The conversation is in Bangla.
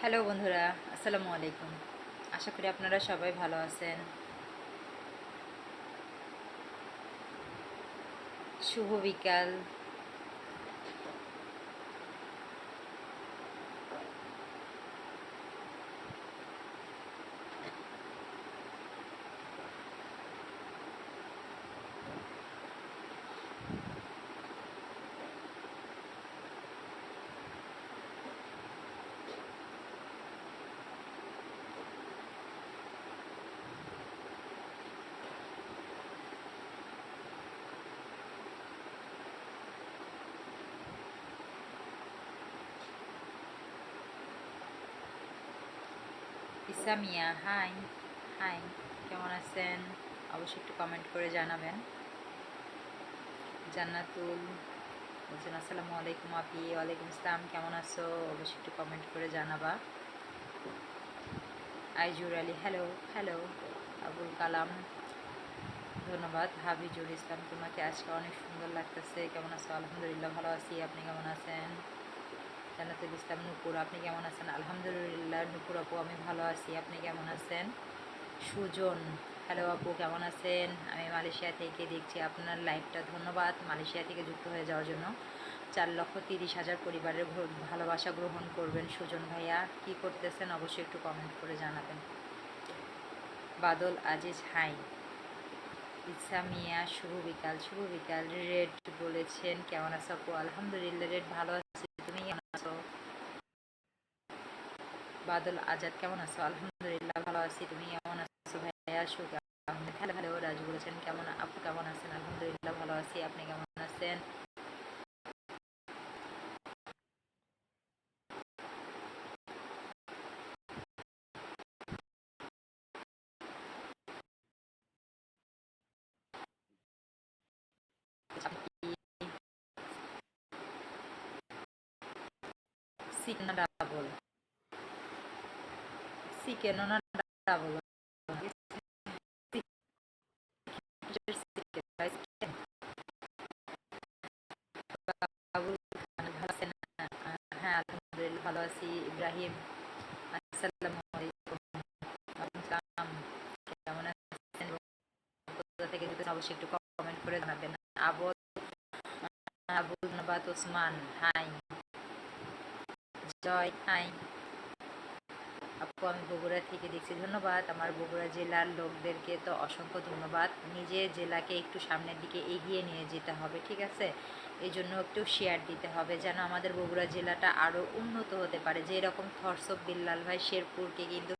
হ্যালো বন্ধুরা, আসসালামু আলাইকুম। আশা করি আপনারা সবাই ভালো আছেন। শুভ বিকাল। ইসামিয়া, হাই হাই, কেমন আছেন? অবশ্যই একটু কমেন্ট করে জানাবেন। জান্নাতুল বলছেন আসসালামু আলাইকুম আপি। ওয়ালাইকুম আসসালাম, কেমন আছো? অবশ্যই একটু কমেন্ট করে জানাবা। Aizur Ali, hello hello. আবুল কালাম, ধন্যবাদ। হাবিজুর ইসলাম, তোমাকে আজকে অনেক সুন্দর লাগতেছে, কেমন আছো? আলহামদুলিল্লাহ ভালো আছি, আপনি কেমন আছেন? জান্নাতুল ইসলাম, নূপুর, আপনি কেমন আছেন? আলহামদুলিল্লাহ নূপুর আপু, আমি ভালো আছি, আপনি কেমন আছেন? সুজন, হ্যালো আপু, কেমন আছেন? আমি মালয়েশিয়া থেকে দেখছি আপনার লাইভটা। ধন্যবাদ মালয়েশিয়া থেকে যুক্ত হয়ে যাওয়ার জন্য। 4,30,000 পরিবারের ভালোবাসা গ্রহণ করবেন সুজন ভাইয়া। কি করতেছেন অবশ্যই একটু কমেন্ট করে জানাবেন। বাদল আজিজ, হাই। ইসা মিয়া, শুভ বিকাল। শুভ বিকাল। রেড বলেছেন কেমন আছো আপু? আলহামদুলিল্লাহ রেড ভালো আছি, তুমি কেমন আছো? বাদল আজাদ, কেমন আছো? আলহামদুলিল্লাহ ভালো আছি, তুমি কেমন আছো ভাইয়া? সুগার আহমেদ, হ্যালো হ্যালো। রাজ বলেছেন কেমন আপু, কেমন আছেন? আলহামদুলিল্লাহ ভালো আছি, আপনি কেমন আছেন? চিকেন না ডাবল? চিকেন না ডাবল? বাবুল খান, ভালো আছেন? হ্যাঁ আলহামদুলিল্লাহ ভালো আছি। ইব্রাহিম, আসসালামু আলাইকুম। আসসালাম, কেমন আছেন? কোথা থেকে যদি অবশ্যই একটু কমেন্ট করে জানাবেন। আবুল আবুল নবাত ওসমান, হাই। জয়, হাই আপু, আমি বগুড়া থেকে দেখছি। ধন্যবাদ। আমার বগুড়া জেলার লোকদেরকে তো অসংখ্য ধন্যবাদ। নিজের জেলাকে একটু সামনের দিকে এগিয়ে নিয়ে যেতে হবে, ঠিক আছে? এই জন্য একটু শেয়ার দিতে হবে যেন আমাদের বগুড়া জেলাটা আরও উন্নত হতে পারে। যে এরকম থরসব বিল্লাল ভাই শেরপুরকে কিন্তু